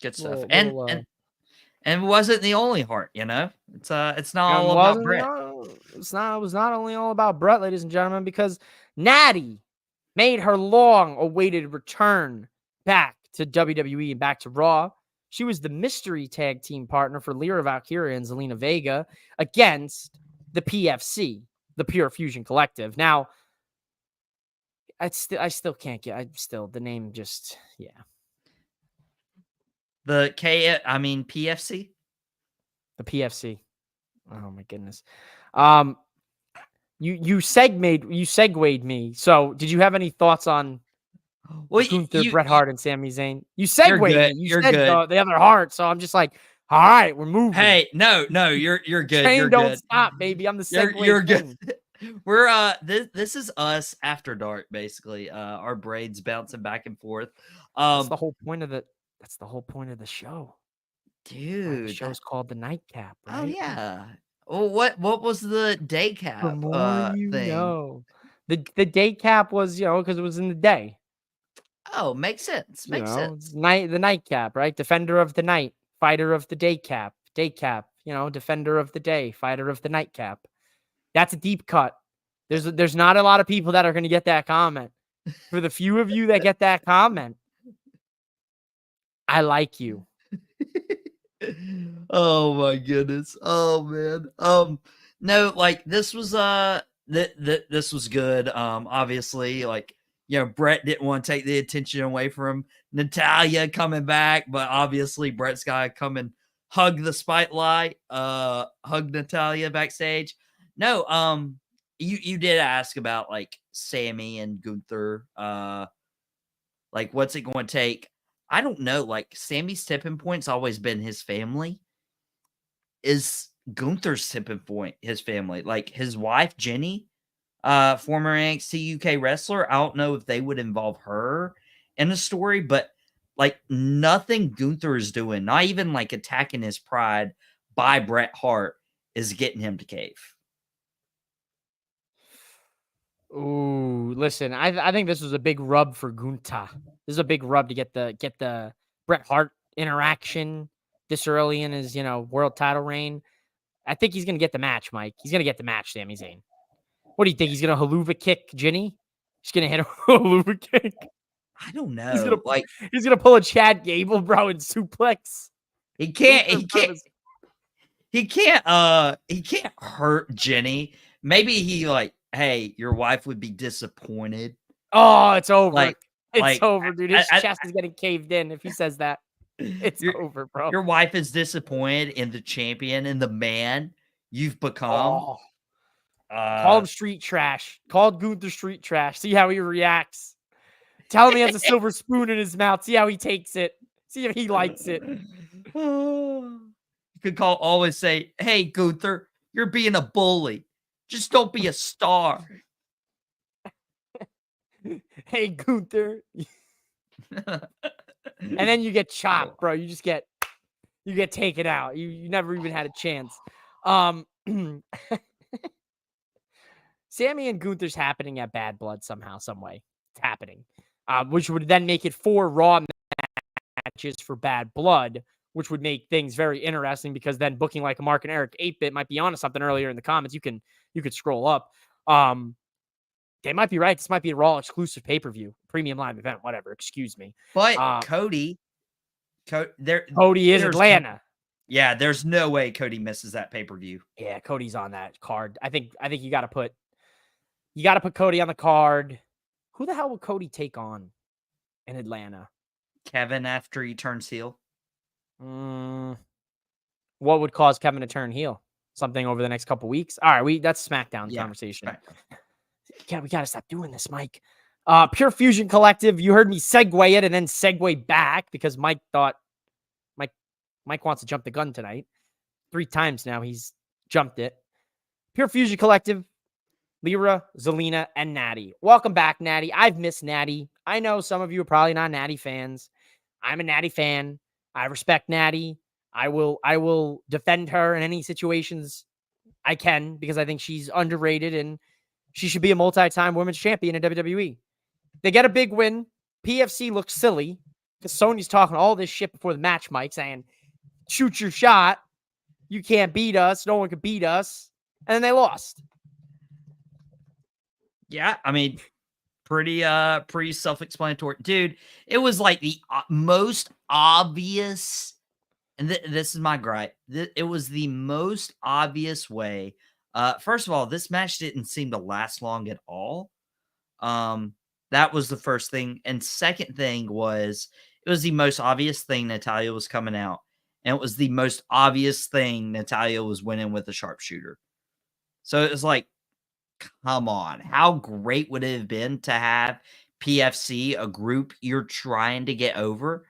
Good stuff. And it wasn't the only Hart, It's not all about Bret. It was not only all about Bret, ladies and gentlemen, because Natty made her long-awaited return back to WWE and back to Raw. She was the mystery tag team partner for Lyra Valkyria and Zelina Vega against the PFC, the Pure Fusion Collective. Now, I still can't get. The name just The PFC. The PFC. Oh my goodness. You segued me. So, did you have any thoughts on Well, Gunther, you, Bret you Hart, and Sami Zayn? You you're segued me. good. You You're said good. the other Hart. So I'm just like, all right, we're moving. Hey, no, you're good. Train You're don't good. stop, baby. I'm the segue You're king. good. We're this is us after dark, basically. Our braids bouncing back and forth. That's the whole point of the show. Dude, The show's called the Nightcap, right? Oh yeah. Well, what was the day cap The more you thing? know. The day cap was, because it was in the day. Oh, makes sense. Makes sense. It's the nightcap, right? Defender of the night, fighter of the day cap, defender of the day, fighter of the nightcap. That's a deep cut. There's not a lot of people that are going to get that comment. For the few of you that get that comment, I like you. Oh my goodness. Oh man. No, like this was this was good. Obviously, like Brett didn't want to take the attention away from Natalia coming back, but obviously Brett's gotta come and hug the spotlight, hug Natalia backstage. No, you did ask about like Sammy and Gunther, like what's it going to take? I don't know. Like Sammy's tipping point's always been his family. Is Gunther's tipping point his family? Like his wife Jenny, former NXT UK wrestler. I don't know if they would involve her in the story, but like nothing Gunther is doing, not even like attacking his pride by Bret Hart, is getting him to cave. Ooh, listen, I think this was a big rub for Gunther. This is a big rub to get the Bret Hart interaction this early in his, world title reign. I think he's gonna get the match, Mike. He's gonna get the match, Sami Zayn. What do you think? He's gonna haluva kick Ginny? He's gonna hit a haluva kick. I don't know. He's gonna pull a Chad Gable, bro, and suplex. He can't hurt Jenny. Maybe he like, hey, your wife would be disappointed. Oh, it's over. It's over, dude. His chest is getting caved in if he says that. It's over, bro. Your wife is disappointed in the champion and the man you've become. Call him street trash. Call Gunther street trash. See how he reacts. Tell him he has a silver spoon in his mouth. See how he takes it. See if he likes it. You could always say, hey, Gunther, you're being a bully. Just don't be a star. Hey, Gunther. And then you get chopped, bro. You get taken out. You never even had a chance. Sammy and Gunther's happening at Bad Blood somehow, some way. It's happening. Which would then make it 4 Raw matches for Bad Blood, which would make things very interesting because then booking like a Mark and Eric 8-bit might be onto something earlier in the comments. You could scroll up. They might be right. This might be a Raw exclusive pay-per-view, premium live event, whatever. Excuse me. But Cody is Atlanta. Yeah, there's no way Cody misses that pay-per-view. Yeah, Cody's on that card. I think you got to put Cody on the card. Who the hell will Cody take on in Atlanta? Kevin after he turns heel. What would cause Kevin to turn heel? Something over the next couple weeks. All right, that's SmackDown conversation. Right. Yeah, we got to stop doing this, Mike. Pure Fusion Collective. You heard me segue it and then segue back because Mike wants to jump the gun tonight. 3 times now he's jumped it. Pure Fusion Collective. Lyra, Zelina, and Natty. Welcome back, Natty. I've missed Natty. I know some of you are probably not Natty fans. I'm a Natty fan. I respect Natty. I will defend her in any situations I can because I think she's underrated and she should be a multi-time women's champion in WWE. They get a big win. PFC looks silly because Sonya's talking all this shit before the match, Mike, saying, shoot your shot. You can't beat us. No one can beat us. And then they lost. Yeah, I mean, pretty self-explanatory. Dude, it was like the most obvious, and this is my gripe. It was the most obvious way First of all, this match didn't seem to last long at all. That was the first thing. And second thing was, it was the most obvious thing Natalya was coming out. And it was the most obvious thing Natalya was winning with a sharpshooter. So it was like, come on. How great would it have been to have PFC, a group you're trying to get over?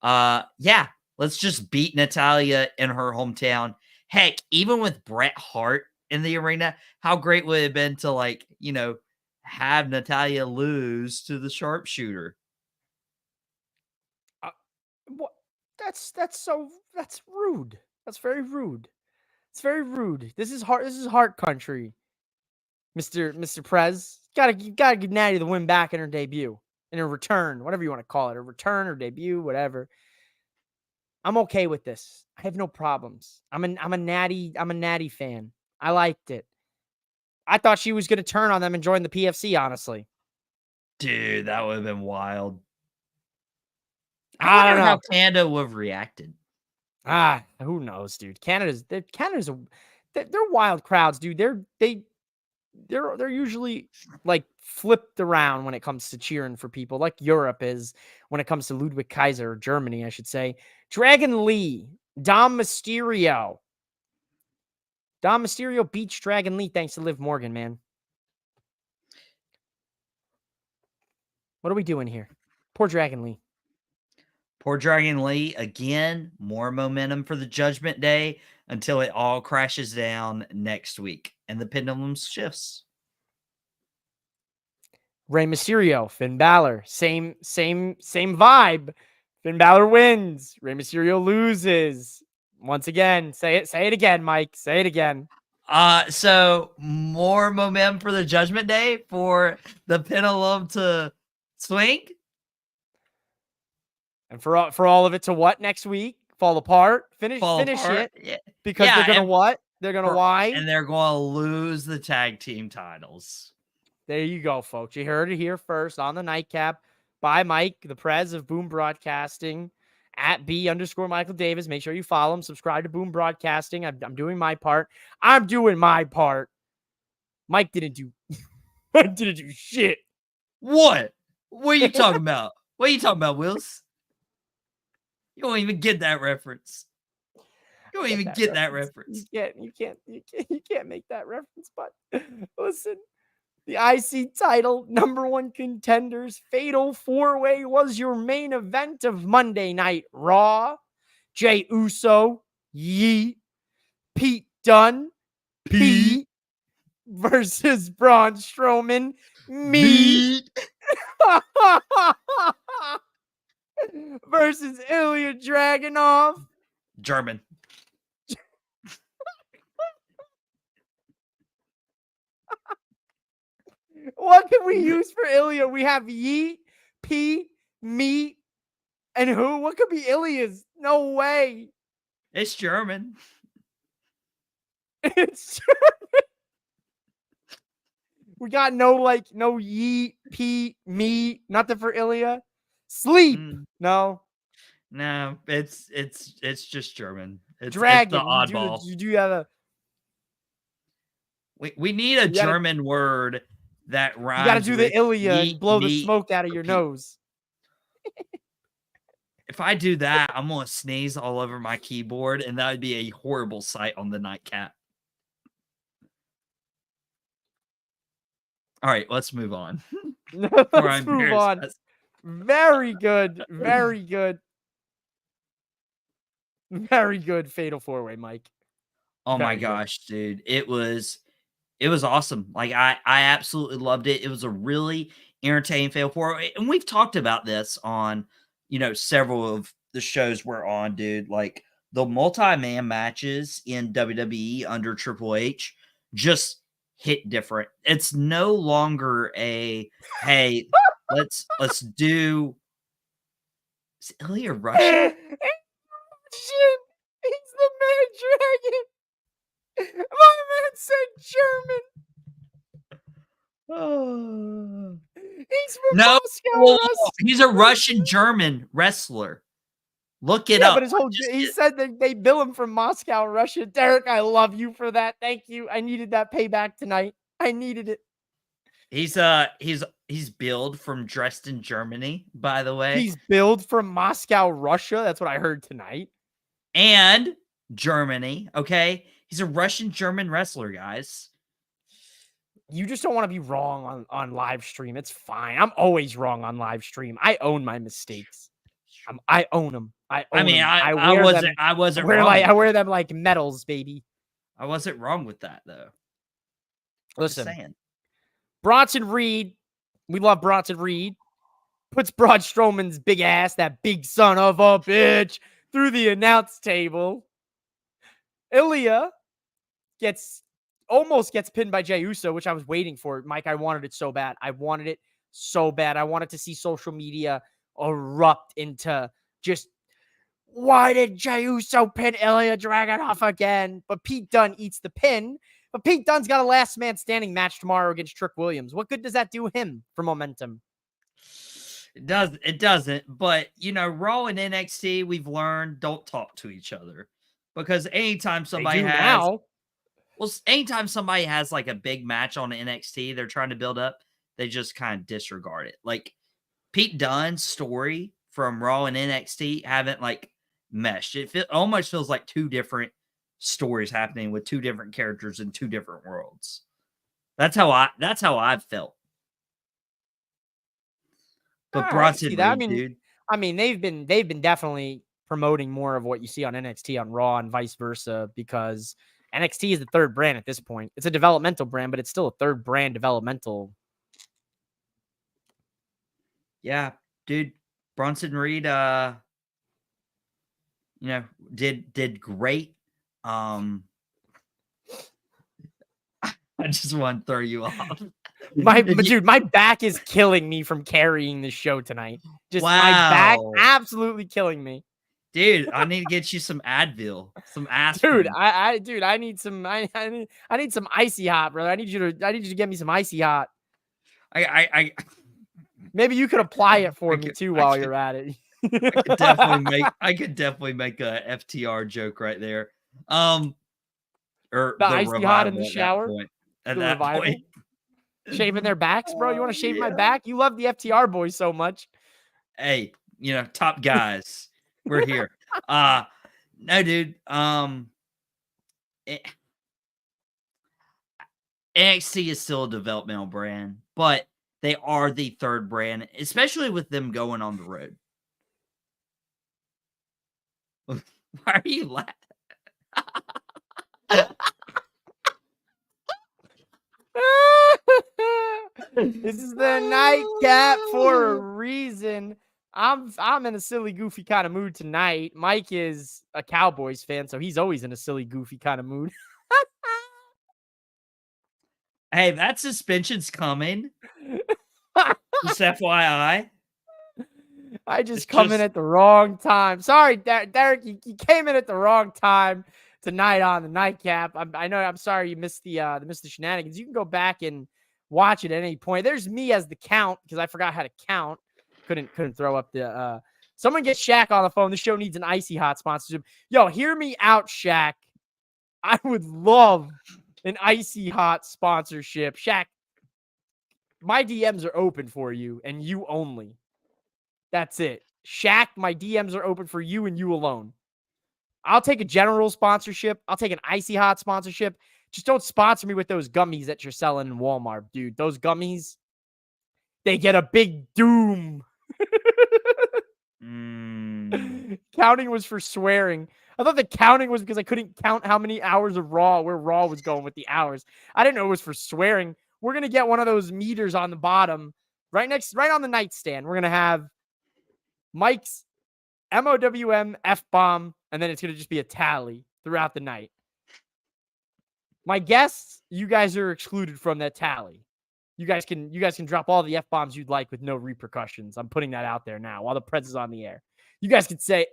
Yeah, let's just beat Natalya in her hometown. Heck, even with Bret Hart in the arena, how great would it have been to, like, have Natalya lose to the sharpshooter? What? That's rude. That's very rude. It's very rude. This is Hart country, Mister Prez. You gotta give Natty the win back in her debut, in her return, whatever you want to call it, her return or debut, whatever. I'm okay with this. I have no problems. I'm a Natty fan. I liked it. I thought she was gonna turn on them and join the PFC. Honestly, Dude, that would have been wild. I don't wonder how know. Canada would have reacted. Who knows, dude? Canada's they're wild crowds, dude. They're usually like flipped around when it comes to cheering for people, like Europe is when it comes to Ludwig Kaiser, or Germany, I should say. Dragon Lee, Dom Mysterio. Dom Mysterio beats Dragon Lee thanks to Liv Morgan, man. What are we doing here? Poor Dragon Lee. Poor Dragon Lee, again, more momentum for the Judgment Day until it all crashes down next week and the pendulum shifts. Rey Mysterio, Finn Balor, same vibe. Finn Balor wins. Rey Mysterio loses. Once again, say it again, Mike. Say it again. So more momentum for the Judgment Day for the pendulum to swing. And for all of it to what next week? Fall apart? Finish it. Yeah. Because they're gonna what? They're gonna why? And they're gonna lose the tag team titles. There you go, folks. You heard it here first on the Nightcap by Mike, the Prez of Boom Broadcasting, at @B_Michael Davis. Make sure you follow him. Subscribe to Boom Broadcasting. I'm doing my part. I'm doing my part. Mike didn't do shit. What? What are you talking about? What are you talking about, Wills? You don't even get that reference. You don't even get that reference. You can't make that reference, but listen. The IC title, #1 contenders, Fatal 4-Way was your main event of Monday Night Raw. Jey Uso, Yeet, Pete Dunne, Pete, versus Braun Strowman, Meat, versus Ilya Dragunov, German. What can we use for Ilya? We have Yeet, Pete, Meat, and who? What could be Ilya's? No way. It's German. It's German. We got no Yeet, Pete, Meat, nothing for Ilya. Sleep. No. No, it's just German. Dragon. It's the oddball. You do have a. We need a German word that rhymes. You got to do the Ilya and blow the smoke out of your nose. If I do that, I'm going to sneeze all over my keyboard, and that would be a horrible sight on the Nightcap. All right, let's move on. Let's move on. Very good. Very good. Very good Fatal 4-Way, Mike. Oh my gosh, dude. It was awesome. Like I absolutely loved it. It was a really entertaining Fatal 4-Way. And we've talked about this on, several of the shows we're on, dude. Like the multi-man matches in WWE under Triple H just hit different. It's no longer a hey, let's do. Is Ilya Russian? Shit, he's the man dragon. My man said German. Oh. He's from Moscow. He's a Russian German wrestler. Look it Yeah, up. but he said that they bill him from Moscow, Russia. Derek, I love you for that. Thank you. I needed that payback tonight. I needed it. He's billed from Dresden, Germany, by the way. He's billed from Moscow, Russia. That's what I heard tonight. And Germany, okay? He's a Russian-German wrestler, guys. You just don't want to be wrong on live stream. It's fine. I'm always wrong on live stream. I own my mistakes. I own them. I wasn't wrong. I wear them like medals, baby. I wasn't wrong with that though. Listen, Just saying. Bronson Reed, we love Bronson Reed. Puts Braun Strowman's big ass, that big son of a bitch, through the announce table. Ilya almost gets pinned by Jey Uso, which I was waiting for. Mike, I wanted it so bad. I wanted to see social media erupt into just, why did Jey Uso pin Ilya Dragunov again? But Pete Dunne eats the pin. But Pete Dunne's got a last man standing match tomorrow against Trick Williams. What good does that do him for momentum? It doesn't. But, Raw and NXT, we've learned, don't talk to each other. Because anytime somebody anytime somebody has like a big match on NXT they're trying to build up, they just kind of disregard it. Like Pete Dunne's story from Raw and NXT haven't like meshed. It almost feels like two different stories happening with two different characters in two different worlds. That's how I've felt. But Bronson Reed, dude. I mean, they've been definitely promoting more of what you see on NXT on Raw and vice versa, because NXT is the third brand at this point. It's a developmental brand, but it's still a third brand developmental. Yeah, dude. Bronson Reed, did great. I just want to throw you off. My back is killing me from carrying the show tonight. My back absolutely killing me. Dude, I need to get you some Advil, some aspirin. Dude, I need some icy hot, brother. I need you to get me some icy hot. Maybe you could apply it for me too while you're at it. I could definitely make a FTR joke right there. Or the icy hot in the shower. At that point. Shaving their backs, bro. You want to shave my back? You love the FTR boys so much. Hey, top guys. We're here. No, dude. NXT is still a developmental brand, but they are the third brand, especially with them going on the road. Why are you laughing? This is the Nightcap for a reason. I'm in a silly, goofy kind of mood tonight. Mike is a Cowboys fan, so he's always in a silly, goofy kind of mood. Hey, that suspension's coming. Just FYI. I just come in at the wrong time. Sorry, Derek, you came in at the wrong time tonight on the Nightcap. I'm sorry you missed the shenanigans. You can go back and watch it at any point. There's me as the count because I forgot how to count. Couldn't throw up the someone get Shaq on the phone. The show needs an icy hot sponsorship. Yo, hear me out, Shaq. I would love an icy hot sponsorship. Shaq, my DMs are open for you and you only. That's it. Shaq, my DMs are open for you and you alone. I'll take a general sponsorship. I'll take an icy hot sponsorship. Just don't sponsor me with those gummies that you're selling in Walmart, dude. Those gummies, they get a big doom. Counting was for swearing. I thought the counting was because I couldn't count how many hours of Raw, where Raw was going with the hours. I didn't know it was for swearing. We're going to get one of those meters on the bottom, right on the nightstand. We're going to have Mike's MOWM F-bomb, and then it's going to just be a tally throughout the night. My guests, you guys are excluded from that tally. You guys can drop all the F-bombs you'd like with no repercussions. I'm putting that out there now while the Preds is on the air. You guys can say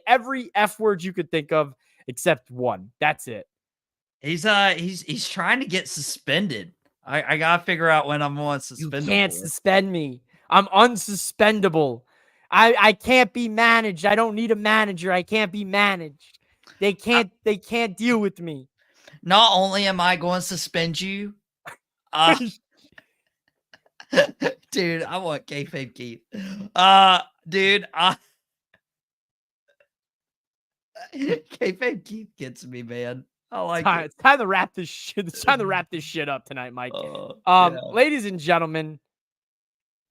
every F word you could think of except one. That's it. He's trying to get suspended. I gotta figure out when I'm on suspendable. You can't suspend me. I'm unsuspendable. I can't be managed. I don't need a manager. I can't be managed. They can't deal with me. Not only am I going to suspend you, dude, I want kayfabe Keith. Dude, kayfabe Keith gets me, man. I like it. It's time to wrap this shit. It's time to wrap this shit up tonight, Mike. Yeah. Ladies and gentlemen,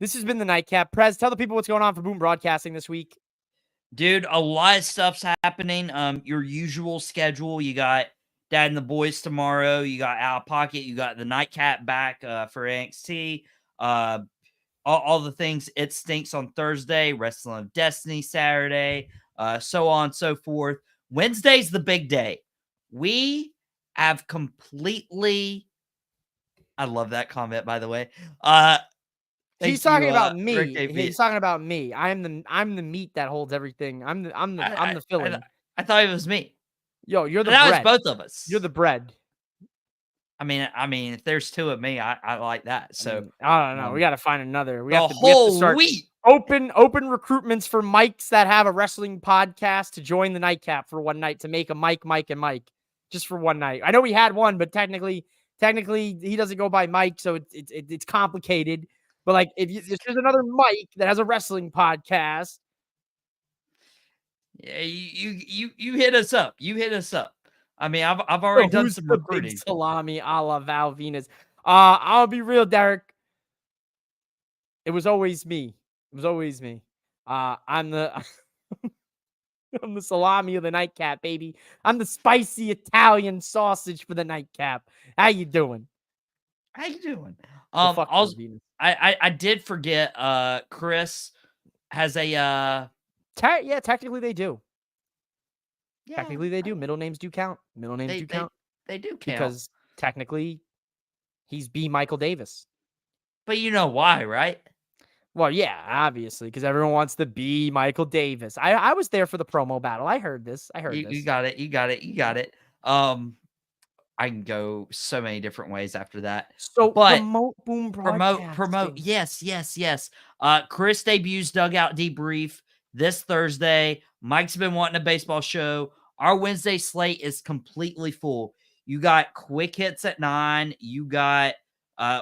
this has been the Nightcap. Prez, tell the people what's going on for Boom Broadcasting this week. Dude, a lot of stuff's happening. Your usual schedule. You got Dad and the Boys tomorrow. You got Out of Pocket. You got the Nightcap back for NXT. All the things. It Stinks on Thursday. Wrestling of Destiny Saturday. So on and so forth. Wednesday's the big day. We have completely. I love that comment, by the way. He's talking about me. He's talking about me. I'm the meat that holds everything. I'm the filling. I thought it was me. Yo, you're the bread. bread. That was both of us. You're the bread. I mean, if there's two of me, I like that. So I don't know. We got to find another. We have to start wheat. Open recruitments for Mikes that have a wrestling podcast to join the Nightcap for one night to make a Mike, and Mike just for one night. I know we had one, but technically he doesn't go by Mike, so it's complicated. But like, if there's another Mike that has a wrestling podcast, yeah, you hit us up. You hit us up. I mean, I've already done some recruiting. Big salami a la Val Venus. I'll be real, Derek. It was always me. I'm the I'm the salami of the Nightcap, baby. I'm the spicy Italian sausage for the Nightcap. How you doing? I did forget. Chris has a. Technically they do. Yeah, technically they do. Middle names do count. They do count because technically he's B. Michael Davis. But you know why, right? Well, yeah, obviously, because everyone wants to be Michael Davis. I was there for the promo battle. I heard this. You got it. I can go so many different ways after that. So but promote Boom Broadcasting. Promote. Yes. Chris debuts Dugout Debrief this Thursday. Mike's been wanting a baseball show. Our Wednesday slate is completely full. You got Quick Hits at 9. You got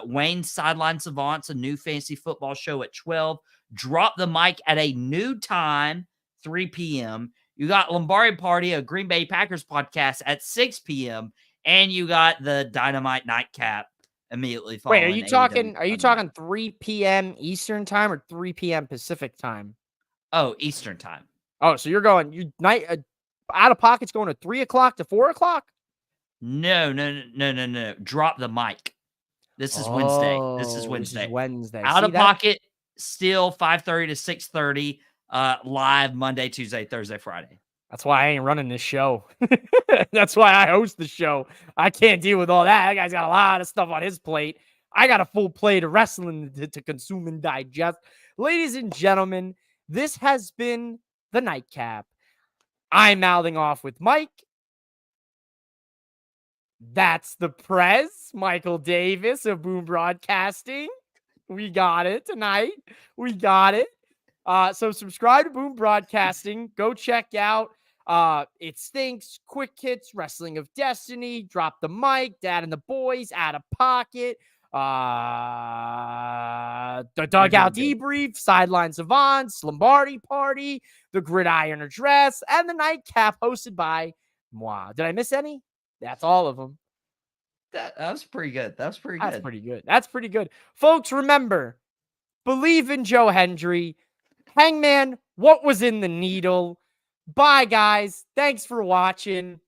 Wayne's Sideline Savants, a new fantasy football show at 12. Drop the Mic at a new time, 3 p.m. You got Lombardi Party, a Green Bay Packers podcast at 6 p.m. And you got the Dynamite Nightcap immediately following. Wait, are you talking 3 p.m. Eastern time or 3 p.m. Pacific time? Oh, Eastern time. Oh, so you're going Out of Pocket's going to 3 o'clock to 4 o'clock? No. Drop the Mic. This is Wednesday. This is Wednesday. Out of Pocket still 5:30 to 6:30. Live Monday, Tuesday, Thursday, Friday. That's why I ain't running this show. That's why I host the show. I can't deal with all that. That guy's got a lot of stuff on his plate. I got a full plate of wrestling to consume and digest. Ladies and gentlemen, this has been the Nightcap. I'm mouthing off with Mike. That's the Prez, Michael Davis of Boom Broadcasting. We got it tonight. We got it. So subscribe to Boom Broadcasting. Go check out It Stinks, Quick Hits, Wrestling of Destiny, Drop the Mic, Dad and the Boys, Out of Pocket, the Dugout Debrief, Sideline Savants, Lombardi Party, the Gridiron Address, and the Nightcap hosted by moi. Did I miss any? That's all of them. That was pretty good. That's pretty good. Folks, remember, believe in Joe Hendry. Hangman, what was in the needle? Bye, guys. Thanks for watching.